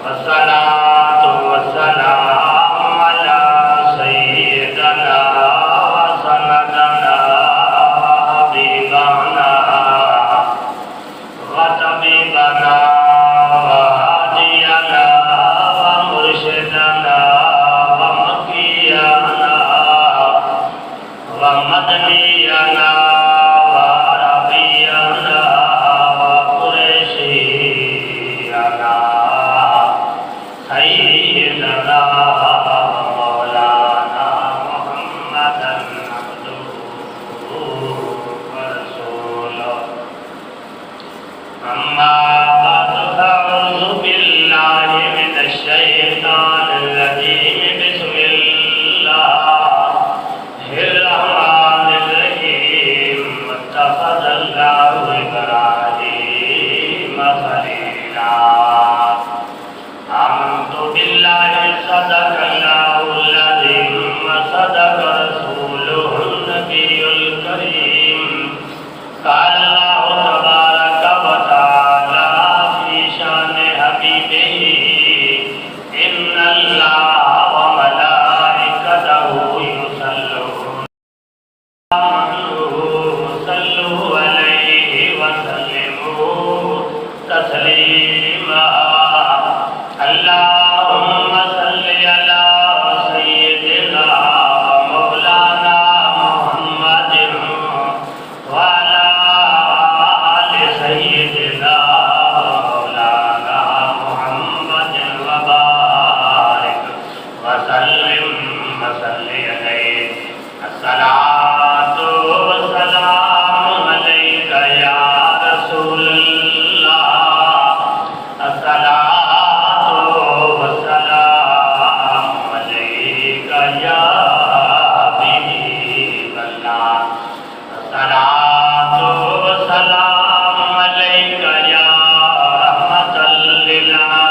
والصلاة والسلام على سيدنا وسندنا وحبيبنا وطبيبنا وهادينا ومرشدنا ومكينا ومدنينا وعربينا وقريشينا سيدنا مولانا محمدا عبده ورسوله أما بعد فأعوذ بالله من الشيطان الرجيم بسم الله الرحمن الرحيم واتخذ الله إبراهيم خليلا آمنت بالله صدق الله العظيم وصدق رسوله النبي الكريم قال الله تبارك وتعالى في شأن حبيبه إن الله وملائكته يصلون صلوا عليه وسلموا تسليما اللهم صل على سيدنا مولانا محمد وعلى آل سيدنا مولانا محمد وبارك وسلم عليه الصلاة والسلام عليك يا رسول الله الصلاة والسلام عليك يا حبيب الله الصلاة والسلام عليك يا رحمة للعالمين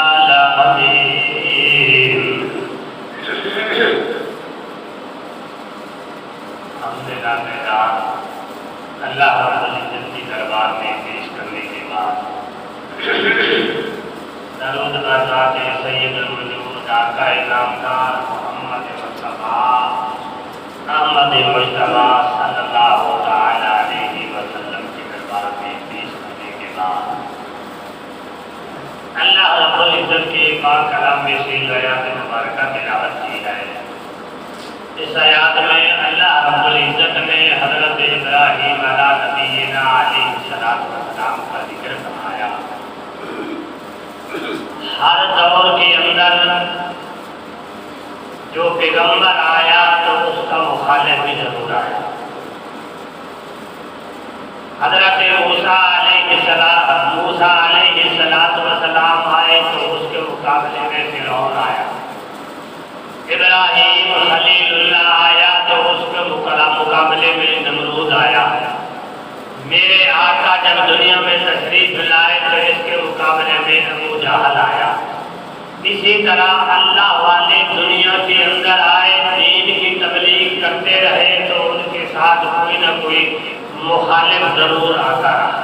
اللہ رب العزت کی دربار میں پیش کرنے کے بعد درود بر ذات سید الوجود آقا نامدار محمد مصطفیٰ احمد مجتبیٰ صلی اللہ تعالی علیہ وسلم کے دربار میں پیش کرنے کے بعد اللہ رب العزت کے پاک کلام میں سے آیات مبارکہ تلاوت کی ہے۔ اس آیات میں اللہ رب العزت نے حضرت ابراہیم علیہ نبینا علیہ السلام کا ذکر فرمایا۔ ہر دور کے اندر جو پیغمبر آیا تو اس کا مخالف بھی ضرور آیا۔ حضرت موسیٰ علیہ السلام آئے تو اس کے مقابلے میں فرعون آیا۔ ابراہیم خلیل اللہ آیا تو اس کے مقابلے میں نمرود آیا۔ میرے آقا جب دنیا میں تشریف لائے تو اس کے مقابلے میں ابو جہل آیا۔ اسی طرح اللہ والے دنیا کے اندر آئے، دین کی تبلیغ کرتے رہے تو ان کے ساتھ کوئی نہ کوئی مخالف ضرور آتا رہا۔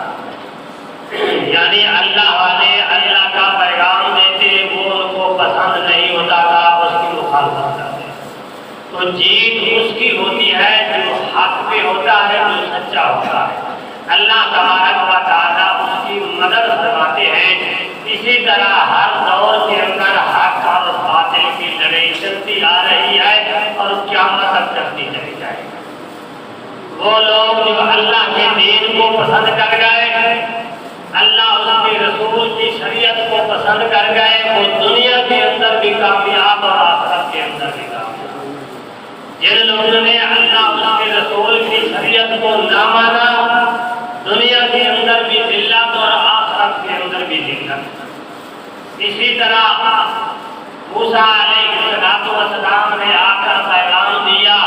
یعنی اللہ والے اللہ کا پیغام دیتے، وہ ان کو پسند نہیں ہوتا تھا، اس کی مخالفت کرتے۔ تو جیت اس کی ہوتی ہے جو حق پہ ہوتا ہے، جو سچا ہوتا ہے۔ اللہ تبارک و تعالیٰ اس کی مدد فرماتے ہیں۔ اسی طرح ہر دور کے اندر حق اور باطل کی لڑائی چلتی آ رہی ہے اور قیامت تک چلتی چلی جائے گی۔ وہ لوگ جو اللہ کے دین کو پسند کر گئے، اللہ اس کے رسول کی شریعت کو پسند کر گئے، وہ دنیا کے اندر بھی کامیاب اور آخرت کے اندر بھی کامیاب۔ جن لوگوں نے اللہ اس کے رسول کی شریعت کو نہ مانا، دنیا کے اندر بھی ذلت اور آخرت کے اندر بھی ذلت۔ اسی طرح موسیٰ علیہ السلام نے آ کر پیغام دیا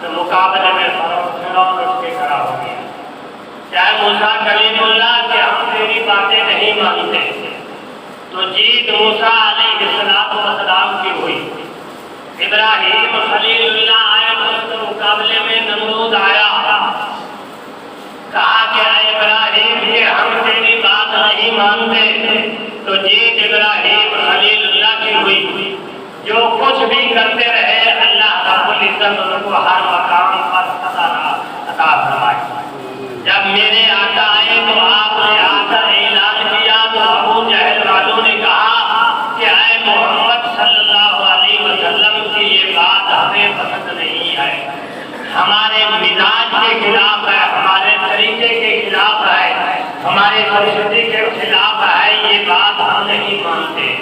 تو مقابلے میں فرعون اٹھ کے کھڑا ہو گیا۔ چاہے موسیٰ کلیم اللہ کہ ہم تیری باتیں نہیں مانتے، تو جیت موسیٰ علیہ السلام کی ہوئی۔ ابراہیم خلیل اللہ آئے تو اس کے مقابلے میں نمرود آیا۔ کہا کہ اے ابراہیم کہ ہم تیری بات نہیں مانتے، تو جیت ابراہیم خلیل جو کچھ بھی کرتے رہے اللہ رب العزت ان کو ہر مقام پر عطا فرمائے۔ جب میرے آقا آئے تو آپ نے آ کر اعلان کیا تو ابو جہل والوں نے کہا کہ اے محمد صلی اللہ علیہ وسلم کی یہ بات ہمیں پسند نہیں ہے، ہمارے مزاج کے خلاف ہے، ہمارے طریقے کے خلاف ہے، ہمارے سنسکرتی کے خلاف ہے، یہ بات ہم نہیں مانتے۔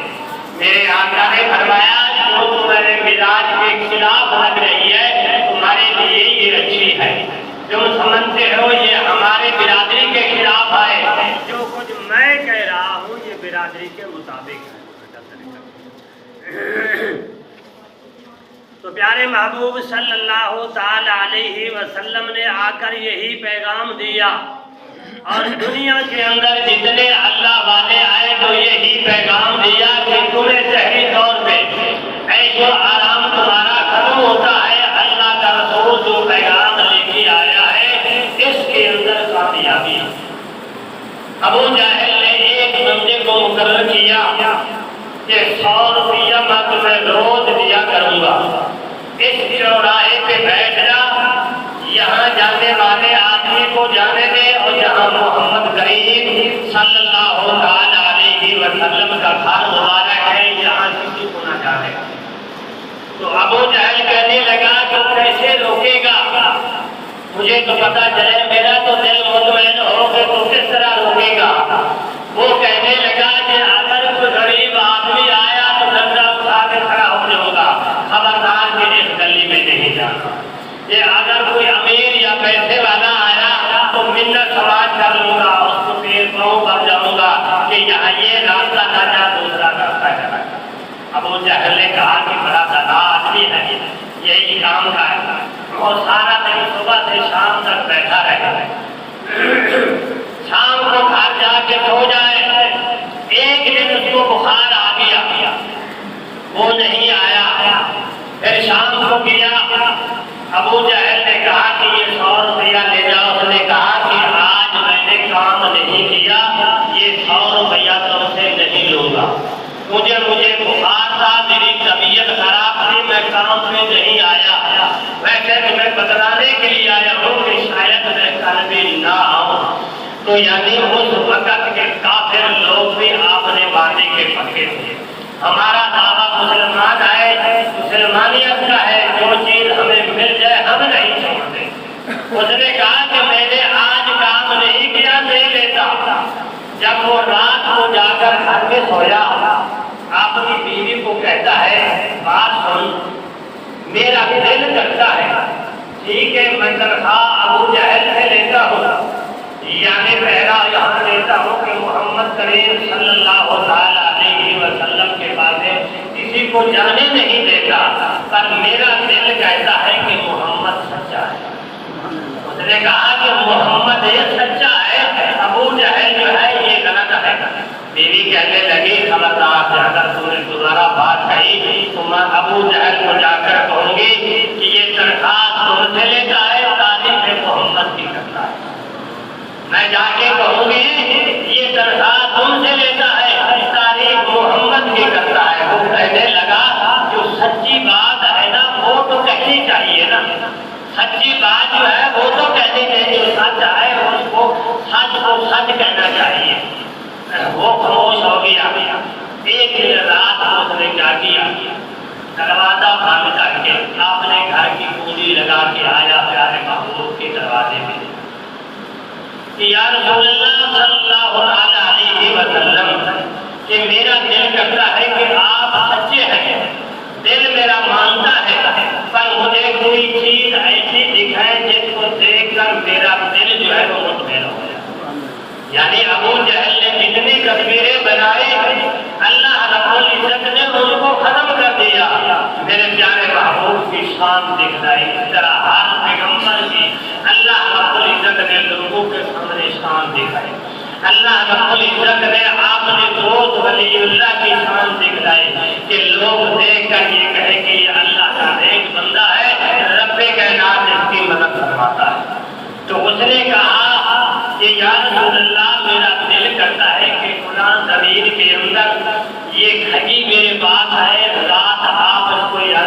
میرے آقا نے فرمایا جو تمہارے مزاج کے خلاف لگ رہی ہے تمہارے لیے یہ اچھی ہے، جو سمجھتے ہو یہ ہمارے برادری کے خلاف ہے، جو کچھ میں کہہ رہا ہوں یہ برادری کے مطابق ہے۔ تو پیارے محبوب صلی اللہ تعالی علیہ وسلم نے آ کر یہی پیغام دیا، اور دنیا کے اندر جتنے اللہ والے آئے تو یہی پیغام دیا کہ تمہیں ظاہری طور پہ عیش و آرام تمہارا ختم ہوتا ہے، اللہ کا رسول جو پیغام لے کے آیا ہے اس کے اندر کامیابی۔ ابو جہل نے ایک بندے کو مقرر کیا کہ 100 روپیہ میں تمہیں روز دیا کروں گا، اس چوراہے پہ بیٹھ جا، یہاں جانے والے آدمی کو جانے دے، اور جہاں محمد کریم صلی اللہ تعالی علیہ وسلم کا گھر مبارک ہے یہاں کسی کو نہ جانے۔ تو ابو جہل کہنے لگا کہ کیسے روکے گا، مجھے تو پتا چلے میرا تو دل مطمئن ہو کہ تو کس طرح روکے گا۔ وہ کہنے لگا کہ اگر کوئی غریب آدمی آیا تو ڈنڈا اٹھا کے کھڑا ہو جاؤں گا، خبردار کہ اس گلی میں نہیں جانا۔ یہ اگر کوئی امیر یا پیسے والا آیا تو منت سماج کر لوں گا، اس کو پیر پاؤں پر جاؤں گا کہ یہاں یہ راستہ نہ جا دوسرا راستہ چلا۔ ابو جہل نے کہا کہ بڑا دانا آدمی ہے، یہی کام کا ہے، اور سارا دن صبح سے شام تک بیٹھا رہے، شام کو گھر جا کے سو جائے۔ ایک دن اس کو بخار آ گیا، وہ نہیں آیا، پھر شام کو گیا، ابو جہل نے کہا کہ یہ 100 روپیہ لے جاؤ۔ اس نے کہا کہ آج میں نے کام نہیں کیا، یہ 100 روپیہ تم سے نہیں لوں گا، مجھے بخار تھا، میری طبیعت خراب تھی، میں کام پہ نہیں آیا، ویسے تمہیں بتلانے کے لیے آیا ہوں کہ شاید میں کل بھی نہ آؤں۔ تو یعنی اس وقت کے کافر لوگ بھی آپ نے وعدے کے پکے تھے۔ ہمارا دعویٰ مسلمان ہے، مسلمانیت کا ہے، جو چیز ہمیں مل جائے ہم نہیں چھوڑتے۔ اس نے کہا کہ میں نے آج کام نہیں کیا، نہیں لیتا۔ جب وہ رات کو جا کر گھر میں سویا، اپنی بیوی کو کہتا ہے بات سن، میرا دل کرتا ہے، ٹھیک ہے میں تنخواہ ابو جہل سے لیتا ہوں، یعنی پہلا یہاں لیتا ہوں کہ محمد کریم صلی اللہ تعالی علیہ وسلم کے پاس کسی کو جانے نہیں دیتا، پر میرا دل کہتا ہے کہ محمد سچا ہے۔ اس نے کہا کہ محمد یہ سچا ہے، ابو جہل جو ہے یہ غلط ہے۔ بیوی کہنے لگی خبردار اگر تم نے دوبارہ بات کہی تو میں ابو جہل کو جا کر کہوں گی کہ یہ درخواست تم سے لیتا ہے، تعریف محمد کی کرتا ہے۔ میں جا کے کہوں گی یہ درخواست تم سے لیتا ہے، تعریف محمد کی کرتا ہے۔ وہ کہنے لگا جو سچی بات ہے نا وہ تو کہنی چاہیے نا، سچی بات جو ہے وہ تو کہنی چاہیے، جو سچ ہے اس کو سچ کہنا چاہیے۔ وہ خاموش ہو گیا۔ ایک دن رات کو اس نے کیا کیا، دروازہ بند کر کے اپنے گھر کی کنجی لگا کے آیا پیارے محبوب کے دروازے میں کہ یا رسول اللہ صلی اللہ علیہ وسلم کہ میرا دل کرتا ہے کہ آپ سچے ہیں، دل میرا مانتا ہے، پر مجھے کوئی چیز ایسی دکھائے جس کو دیکھ کر میرا دل جو ہے وہ مطمئن ہو جائے۔ یعنی ابو جہل نے جتنی تصویریں بنائی اللہ رب العزت نے ان کو ختم کر دیا، میرے پیارے محبوب کی شان دکھلائی۔ اس طرح ہر پیغمبر کی اللہ رب العزت نے لوگوں کے سامنے شان دکھائی، اللہ رب العزت نے آپ نے دوست ولی اللہ کی شان دکھلائی کہ لوگ دیکھ کر یہ کہے کہ یہ اللہ کا ایک بندہ ہے، رب کائنات اس کی مدد فرماتا ہے۔ تو اس نے کہا کہ یا رسول اللہ میرا دل کرتا ہے کہ فلاں زمین کے اندر یہ کھجی میرے پاس ہے، رات آپ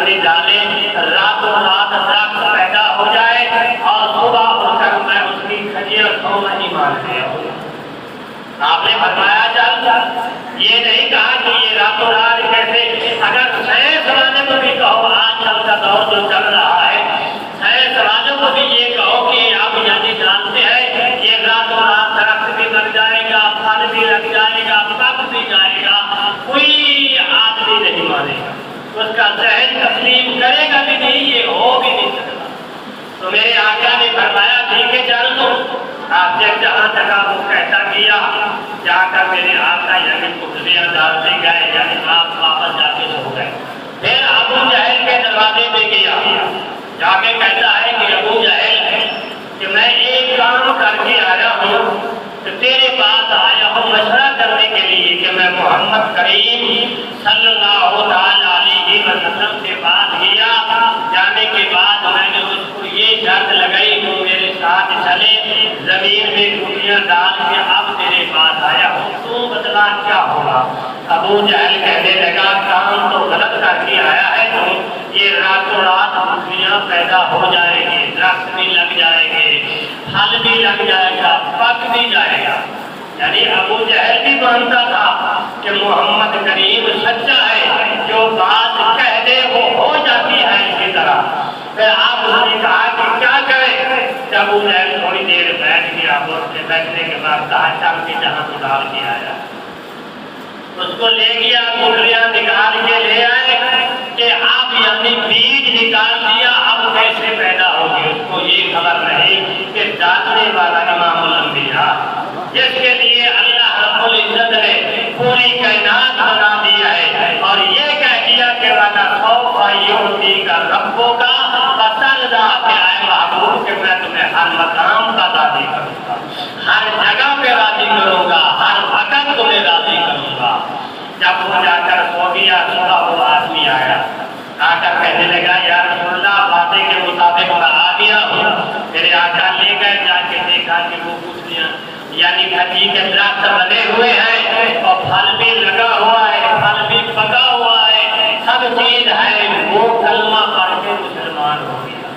پتھری ڈالے، راتوں رات درخت پیدا ہو جائے اور صبح اٹھ کر میں اس کی کھجیاں کھاؤں، میں ایمان لے آؤں۔ آپ نے فرمایا چل، یہ نہیں کہا کہ یہ راتوں رات کیسے، اگر سائنس والے کو بھی کہو آج کل کا دور جو چل رہا ہے، سائنس والوں کو بھی یہ کہو کہ آپ یعنی جانتے ہیں یہ راتوں رات درخت بھی لگ جائے گا، پھل بھی لگ جائے گا، پک بھی جائے گا، کوئی آدمی نہیں مانے گا، اس کا ذہن تسلیم کرے گا بھی نہیں، یہ ہو بھی نہیں سکتا۔ تو میرے آقا نے فرمایا ٹھیک ہے چل تو، آپ نے جہاں جگہ وہ کہتا کیا، جا کر میرے آقا یعنی پتلیاں ڈالتے گئے، یعنی آپ واپس جا کے سو گئے۔ پھر ابو جہل کے دروازے پہ گیا، جا کے کہتا ہے کہ ابو جہل کہ میں ایک کام کر کے آیا ہوں، تو تیرے پاس آیا ہوں مشورہ کرنے کے لیے کہ میں محمد کریم صلی اللہ علیہ وسلم کے پاس گیا، جانے کے بعد میں نے اس کو یہ شرط لگائی کہ میرے ساتھ چلے، زمین میں گھٹیاں ڈال کے اب تیرے پاس آیا ہوں، تو بتلا کیا ہوگا؟ ابو جہل کہنے لگا کام تو غلط کر کے آیا ہے تو، یہ راتوں رات گھٹیاں پیدا ہو جائیں گے، درخت بھی لگ جائیں گے، پھل بھی لگ جائے گا، پک بھی جائے گا۔ یعنی ابو جہل بھی مانتا تھا کہ محمد کریم سچا ہے، جو بات کہہ دے وہ ہو جاتی ہے اسی طرح۔ پھر آپ نے کہا کہ کیا کرے؟ جب ابو جہل تھوڑی دیر بیٹھ گیا، بیٹھنے کے بعد کہا چل کے جہاں تو ڈال کے آیا، اس کو لے گیا، گٹھلیاں نکال کے لے آئے کہ آپ یعنی بیج نکال دیا، اب کیسے پیدا ہوگی؟ اس کو یہ خبر نہیں کہ ڈالنے والا امام الانبیاء، جس کے لیے اللہ رب العزت نے پوری کائنات بنا دیا ہے، اور یہ کہہ دیا کہ وَلَسَوْفَ يُعْطِيكَ رَبُّكَ فَتَرْضَىٰ، کہ اے محبوب کہ میں تمہیں ہر مقام کا راضی کروں گا، ہر جگہ پہ راضی کروں گا، ہر وقت تمہیں راضی کروں گا۔ جب وہ جا کر سو گیا، صبح وہ آدمی آیا، آ کر کہنے لگا یا رسول اللہ وعدے کے مطابق میں آ گیا ہوں۔ میرے آقا لے گئے، جا کے دیکھا کہ وہ پوچھیاں یعنی کھجی کے درخت بنے ہوئے ہیں اور پھل بھی لگا ہوا ہے، پھل بھی پکا ہوا ہے، سب چیز ہے۔ وہ کلمہ پڑھ کے مسلمان ہو گیا۔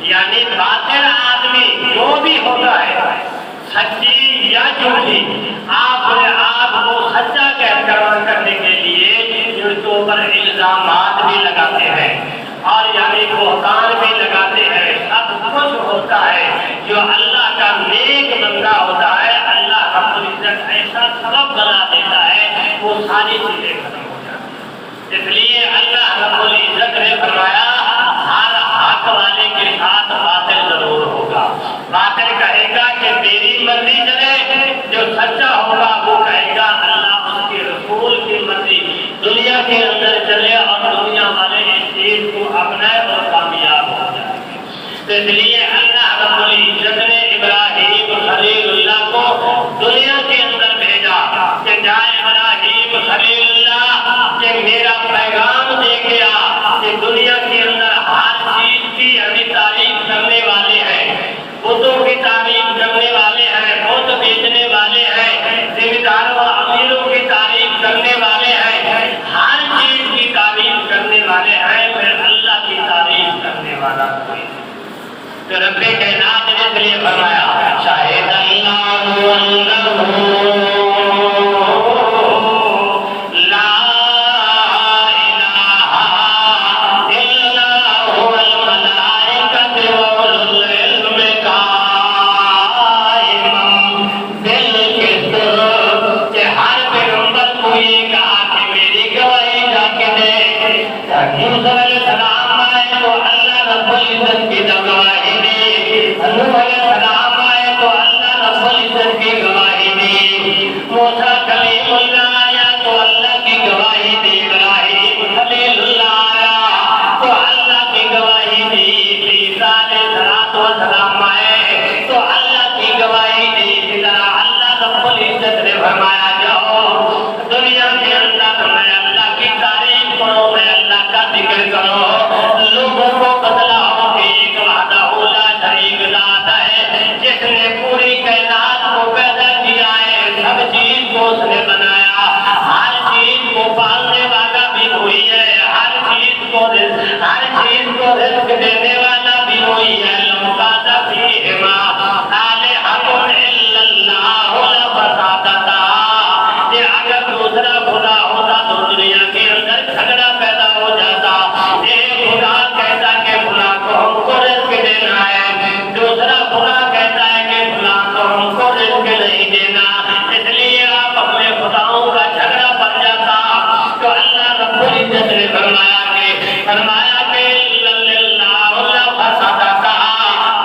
یعنی باطل آدمی جو بھی ہوتا ہے، سچی یا جھوٹی، آپ کو سچا کرنے کے لیے ان کے اوپر الزامات بھی لگاتے ہیں اور یعنی بہتان بھی لگاتے ہیں، سب کچھ ہوتا ہے۔ جو اللہ کا نیک بندہ ہوتا ہے، اللہ رب العزت ایسا سبب بنا دیتا ہے، وہ ساری چیزیں ختم ہو جاتی ہیں۔ اس لیے اللہ رب العزت نے فرمایا ہر حق والے کے ساتھ باطل ضرور ہوگا۔ باطل کہے گا کہ میری مرضی چلے، جو سچا ہوگا وہ کہے گا اللہ اس کے رسول کی مرضی دنیا کے اندر چلے، اور دنیا والے اس چیز کو اپنائے اور کامیاب ہو جائیں گے۔ تو اس لیے اللہ رب العزت نے ابراہیم خلیل اللہ کو دنیا کے اندر بھیجا کہ جائے ابراہیم خلیل اللہ کہ میرا پیغام دے گیا کہ دنیا کے اندر ہر چیز کی ہمیں تعریف کرنے والے ہیں، بتوں کی تعریف کرنے والے ہیں، بت بیچنے والے ہیں، ذمہ داروں و امیروں کی تعریف کرنے والے ہیں، ہر چیز کی تعریف کرنے والے ہیں، پھر اللہ کی تعریف کرنے والا کوئی نہیں۔ تو رب کائنات نے اس لیے فرمایا شاہد ہر چیز کو رزق دینے والا بھی وہی ہے. لو کان فیہما آلہۃ الا اللہ لفسدتا. کہ اگر دوسرا خدا ہوتا تو دنیا کے اندر جھگڑا پیدا ہو جاتا. ایک خدا کہتا کہ فلاں کو ہم کو رزق دینا ہے, دوسرا خدا کہتا ہے کہ فلاں کو ہم کو رزق نہیں دینا. اس لیے آپ اپنے خداؤں کا جھگڑا پڑ جاتا. تو اللہ رب العزت نے فرمایا کہ اللہ لفسدتا.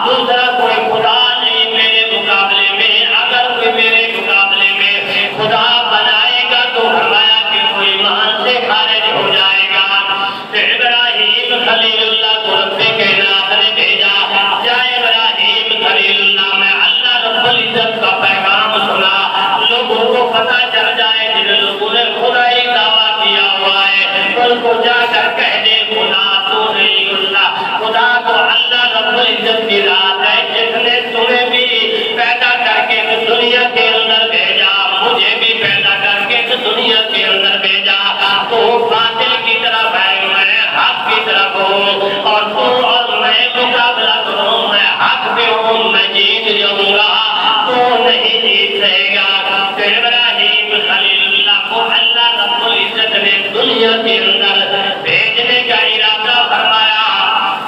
دوسرا کوئی خدا نہیں میرے مقابلے میں. اگر کوئی میرے مقابلے میں خدا بنائے گا تو فرمایا کہ کوئی ایمان سے خارج ہو جائے گا. تو ابراہیم خلیل اللہ کو رب کائنات نے بھیجا. یا ابراہیم خلیل اللہ, میں اللہ رب العزت کا پیغام سنا. لوگوں کو پتہ چل جائے جن لوگوں نے خدائی دعویٰ کیا ہوا ہے ان کو جا کر کہہ دے خدا تو نہیں اللہ. خدا تو اللہ رب العزت کی ذات ہے جس نے تمہیں بھی پیدا کر کے دنیا کے اندر بھیجا, مجھے بھی پیدا کر کے دنیا کے اندر بھیجا. تو باطل کی طرف ہے, میں حق کی طرف ہوں, اور تو اور میں مقابلہ کروں. میں حق پہ ہوں, میں جیت جاؤں گا, تو نہیں جیت سکے گا. تو ابراہیم خلیل اللہ کو اللہ رب العزت نے دنیا کے اندر بھیجنے کا ارادہ فرمایا.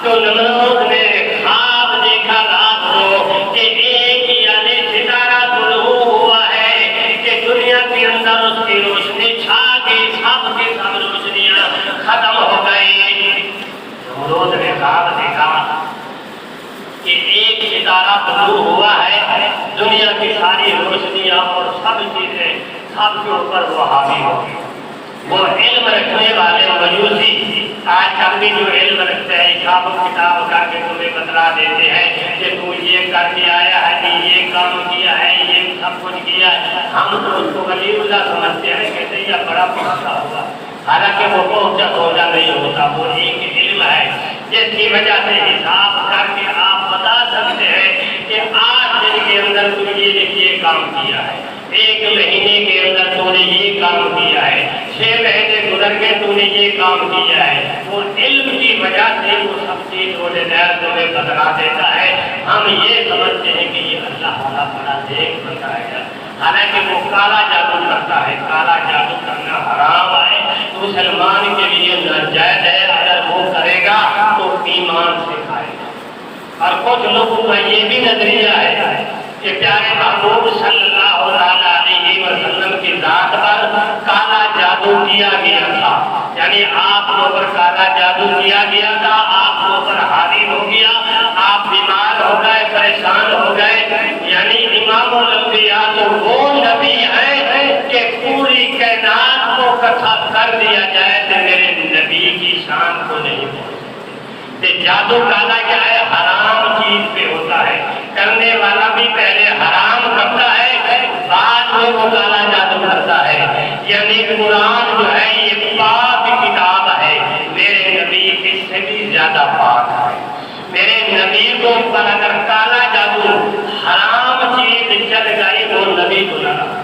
تو نمرود نے خواب دیکھا رات کو کہ ایک یعنی ستارہ طلوع ہوا ہے کہ دنیا کے اندر اس کی روشنی چھا گئی, سب کی سب روشنیاں ختم ہو گئی. نمرود نے خواب دیکھا کہ ایک ستارہ طلوع ہوا ہے, دنیا کی ساری روشنیاں اور سب چیزیں سب کے اوپر وہ حاوی ہو گئی. وہ علم رکھنے والے مجوسی آج کل بھی جو علم رکھتے ہیں حساب کتاب کر کے تمہیں بتلا دیتے ہیں کہ تو یہ کر کے آیا ہے, کہ یہ کام کیا ہے, یہ سب کچھ کیا ہے. ہم تو اس کو ولی اللہ سمجھتے ہیں, کہتے ہیں یہ بڑا پہنچا ہوا, حالانکہ وہ پہنچا سوچا نہیں ہوتا. وہ ایک علم ہے جس کی وجہ سے حساب کر کے آپ بتا سکتے ہیں کہ 8 دن کے اندر تم یہ کام کیا ہے, 1 مہینے کے اندر تو نے یہ کام کیا ہے, 6 مہینے گزر کے تو نے یہ کام کیا ہے. وہ علم کی وجہ سے وہ سب چیز تمہیں بتلا دیتا ہے. ہم یہ سمجھتے ہیں کہ یہ اللہ تعالیٰ بڑا دیکھ بتائے گا, حالانکہ وہ کالا جادو کرتا ہے. کالا جادو کرنا حرام ہے, مسلمان کے لیے ناجائز ہے. اگر وہ کرے گا تو ایمان سے کھائے گا. اور کچھ لوگوں کا یہ بھی نظریہ ہے کہ پیارے محبوب صلی اللہ علیہ وسلم کی ذات پر کالا جادو کیا گیا تھا, یعنی آپ کو پر کالا جادو کیا گیا تھا, آپ کو پر حاوی ہو گیا, آپ بیمار ہو گئے, پریشان ہو گئے. یعنی امام الانبیاء تو وہ نبی ہے کہ پوری کائنات کو اکٹھا کر دیا جائے تو میرے نبی کی شان کو نہیں پہنچ. جادو کالا کیا ہے, حرام چیز پہ ہوتا ہے. کرنے والا بھی پہلے حرام کرتا ہے, بعد میں وہ کالا جادو کرتا ہے. یعنی قرآن جو ہے یہ پاک کتاب ہے, میرے نبی اس سے بھی زیادہ پاک ہے. میرے نبی کو پر اگر کالا جادو حرام چیز چل گئی, وہ نبی تو نہ رہا.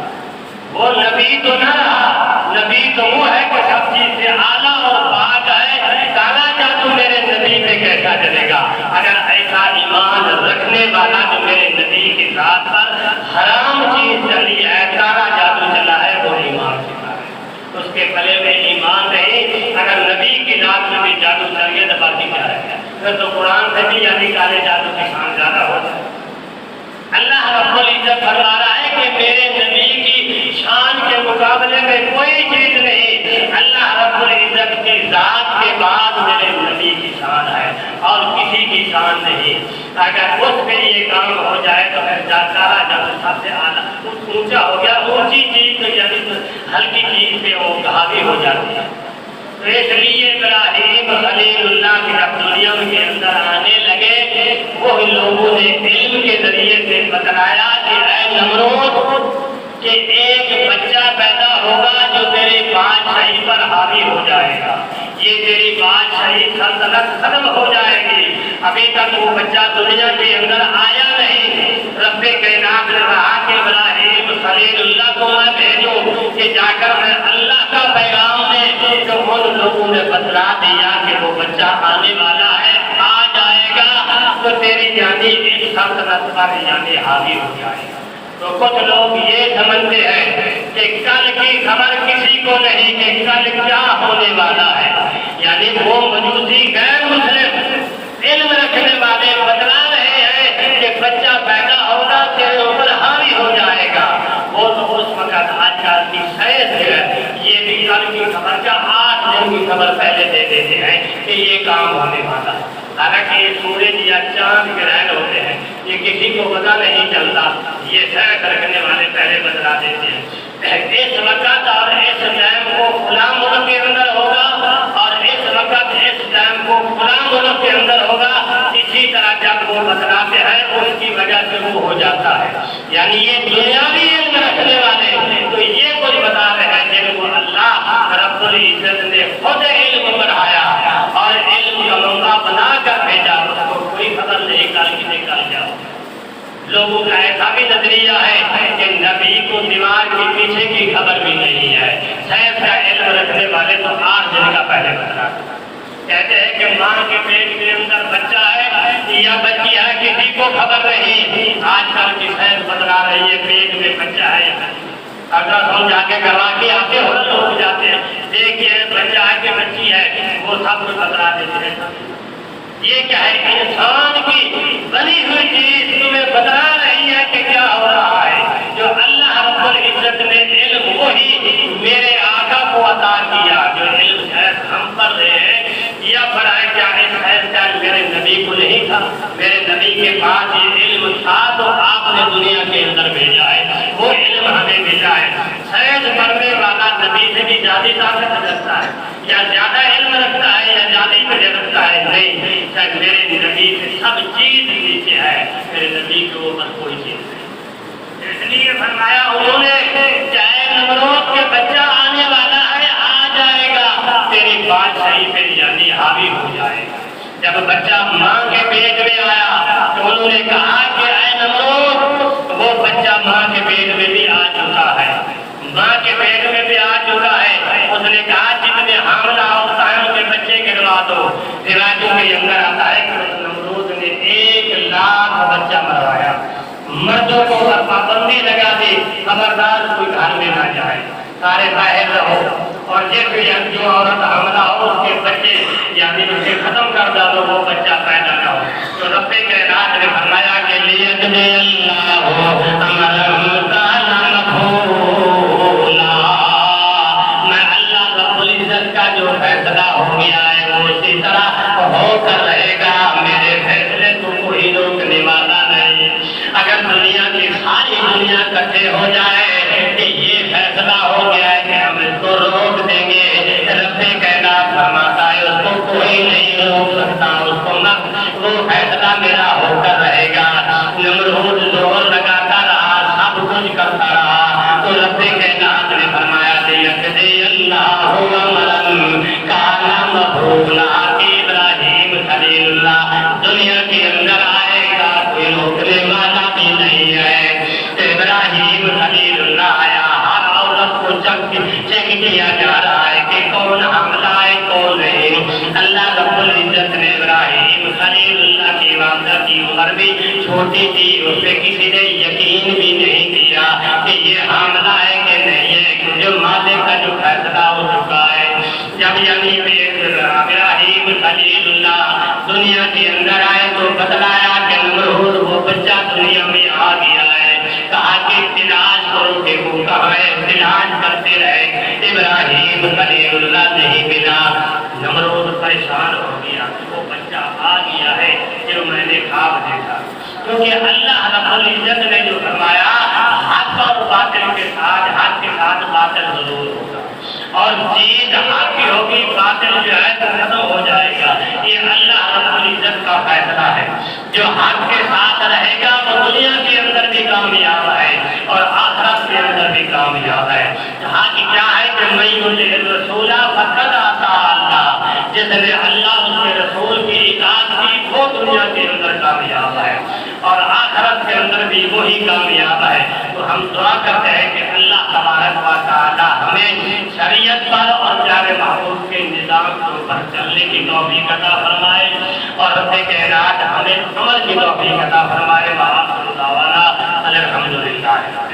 وہ نبی تو نہ رہا. نبی تو وہ ہے کہ سب چیز سے اعلیٰ اور پاک ہے. کالا جادو میرے نبی پہ کیسا چلے گا؟ اگر ایسا ایمان رکھنے والا جو میرے نبی کی ذات پر حرام چیز چلی ہے, کالا جادو چلا ہے, وہ ایمان چلا ہے, اس کے گلے میں ایمان نہیں. اگر نبی کی ذات میں بھی جادو چل گیا تو باقی کیا رہ گیا؟ پھر تو قرآن سے بھی یعنی کالے جادو کی شان زیادہ ہو جائے. اللہ رب العزت فرما رہا ہے کہ میرے نبی کی شان کے مقابلے میں کوئی چیز نہیں. اللہ رب العزت کی ذات کے بعد میرے نبی کی شان ہے اور کسی کی شان نہیں. اگر اس پہ یہ کام ہو جائے تو پھر کالا جادو سب سے اعلیٰ اونچا ہو گیا. اونچی چیز تو یعنی ہلکی چیز پہ وہ حاوی ہو جاتی ہے. تو اس لیے ابراہیم خلیل اللہ کی جب دنیا کے اندر آنے لگے, وہ لوگوں نے علم کے ذریعے سے بتلایا کہ اے نمرود کہ ایک بچہ پیدا ہوگا جو تیری بادشاہی پر حاوی ہو جائے گا. یہ تیری بادشاہی سلطنت ختم ہو جائے گی. ابھی تک وہ بچہ دنیا کے اندر آیا نہیں. رب کائنات نے کہا کہ ابراہیم خلیل اللہ کو میں بھیجوں کہ جا کر میں اللہ کا پیغام دے, جو ان ان لوگوں نے بتلا دیا کہ وہ بچہ آنے والا ہے، آ جائے گا تو تیری یعنی اس سلطنت پر یعنی حاوی ہو جائے گا۔ تو کچھ لوگ یہ سمجھتے ہیں کہ کل کی خبر کسی کو نہیں کہ کل کیا ہونے والا ہے، یعنی وہ مجوسی غیر مسلم علم رکھنے والے بتلا رہے ہیں کہ بچہ پیدا ہوگا تیرے اوپر حاوی ہو جائے گا۔ وہ تو اس وقت آج کل کی سائنس ہے یہ بھی کل کی خبر کا 8 دن کی خبر پہلے دے دیتے ہیں کہ یہ کام ہونے والا ہے۔ حالانکہ یہ سورج یا چاند گرہن ہوتے ہیں، یہ کسی کو پتہ نہیں چلتا، یہ سائنس رکھنے والے پہلے بتلا دیتے ہیں اس وقت اور اس ٹائم کو فلاں ملک کے اندر ہوگا اور اس وقت اس ٹائم کو فلاں ملک کے اندر ہوگا۔ اسی طرح جب وہ بتلاتے ہیں اس کی وجہ سے وہ ہو جاتا ہے، یعنی یہ دنیاوی علم رکھنے والے تو یہ کچھ بتا رہے ہیں جن کو اللہ رب العزت نے خود علم بڑھایا اور علم کا منبع بنا کر بھیجا، اس کو کوئی خبر نہیں کل کی نکل جاؤ۔ لوگوں کا ایسا بھی نظریہ ہے کہ نبی کو دیوار کے پیچھے کی خبر بھی نہیں ہے۔ سائنس کا علم رکھنے والے تو 8 دن کا پہلے بتلا کہتے ہیں کہ ماں کے پیٹ کے اندر بچہ ہے یا بچی ہے کسی کو خبر نہیں۔ آج کل کی سائنس بتلا رہی ہے پیٹ میں بچہ ہے یا اگر ہم جا کے کروا کے آتے ہو لوگ جاتے ہیں دیکھیے بچہ ہے کہ بچی ہے، وہ سب کچھ بتلا دیتے ہیں۔ یہ کیا ہے؟ انسان کی بنی ہوئی چیز تمہیں بتلا رہی ہے کہ کیا ہو رہا ہے۔ جو اللہ رب العزت نے علم وہی میرے آقا کو عطا کیا، جو علم شاید ہم پڑھ رہے ہیں یا پڑھائے کیا اس شاید میرے نبی کو نہیں تھا؟ میرے نبی کے پاس یہ علم تھا تو آپ نے دنیا کے اندر بھیجا ہے، وہ علم ہمیں بھیجا ہے۔ شاید پڑھنے والا نبی سے بھی زیادہ طاقت رکھتا ہے یا زیادہ علم رکھتا ہے یا زیادہ مجھے رکھتا ہے؟ نہیں، شاید میرے نبی سے سب چیز نیچے ہے، میرے نبی کے اوپر کوئی چیز نہیں۔ اس لیے فرمایا انہوں نے چاہے نمرود کے بچہ آنے والا ہے آ جائے گا، تیری بادشاہی پہ یعنی حاوی ہو جائے گا۔ جب بچہ ماں کے پیٹ میں آیا تو انہوں نے کہا کہ اے نمرود، وہ بچہ ماں کے پیٹ میں بھی آ چکا ہے، ماں کے پیٹ میں بھی آ چکا ہے۔ اس نے کہا جتنے حاملہ ہوتا ہے ان کے بچے گروا دو۔ روایتوں کے اندر آتا ہے کہ نمرود نے 1 لاکھ بچہ مروایا، مردوں کو پابندی لگا دی خبردار کوئی گھر میں نہ جائے، سارے باہر رہو، اور جو عورت حاملہ ہو اس کے بچے یعنی اسے ختم کر ڈالو، وہ بچہ پیدا نہ ہو۔ تو رب کائنات نے فرمایا کہ لیجزی اللہ امرا کان مفعولا، میں اللہ رب العزت کا جو فیصلہ ہو گیا ہے وہ اسی طرح ہو کر رہے گا، میرے فیصلے کو کوئی روکنے والا نہیں۔ اگر دنیا کی ساری دنیا اکٹھے ہو جائے کہ یہ فیصلہ ہو گیا ہے کہ ہم اس کو روک دیں گے، رب کائنات فرماتا ہے اس کو کوئی نہیں روک سکتا، اس کو نہ وہ فیصلہ میرا ہو کر رہے گا۔ نمرود زور لگاتا رہا، سب کچھ کرتا رہا، تو رب کائنات نے فرمایا لیجزی اللہ امرا کان مفعولا، ابراہیم خلیل اللہ دنیا کے اندر آئے گا، کوئی روکنے والا بھی نہیں ہے۔ ابراہیم خلیل اللہ آیا، ہر عورت کو چیک کیا جا رہا ہے کہ کون حاملہ ہے کون نہیں۔ اللہ رب العزت نے ابراہیم خلیل اللہ کی والدہ کی عمر بھی چھوٹی تھی، اس پہ کسی نے یقین بھی نہیں کیا کہ یہ حاملہ ہے کہ نہیں ہے، جو مالک کا جو فیصلہ ہو چکا ہے۔ جب یعنی ابراہیم خلیل اللہ دنیا کے اندر آئے تو بتلایا کہ نمرود وہ بچہ دنیا میں آ گیا ہے، کہا کہ تلاش کرو کہ وہ کہاں ہے، تلاش کرتے رہے، ابراہیم خلیل اللہ نہیں ملا۔ نمرود پریشان ہو گیا، وہ بچہ آ گیا ہے جو میں نے خواب دیکھا، کیونکہ اللہ رب العزت نے جو فرمایا حق اور باطل کے ساتھ باطل ضرور ہوگا، اور چیز حق کی ہوگی باطل جو ہے تو ختم ہو جائے گا۔ یہ اللہ رب العزت کا فیصلہ ہے، جو حق کے ساتھ رہے گا وہ دنیا کے اندر بھی کامیاب ہے اور آخرت کے اندر بھی کامیاب ہے۔ حق کیا ہے کہ میں یطیع الرسول فقد اطاع اللہ، جس نے اللہ اس کے رسول کی اطاعت کی وہ دنیا کے اندر کامیاب ہے اور آخرت کے اندر بھی وہی کامیاب ہے۔ تو ہم دعا کرتے ہیں کہ اللہ تبارک و تعالی ہمیں شریعت پر اور پیارے محبوب کے نظام پر چلنے کی توفیق عطا فرمائے اور رب کائنات ہمیں عمل کی توفیق عطا فرمائے۔ الحمدللہ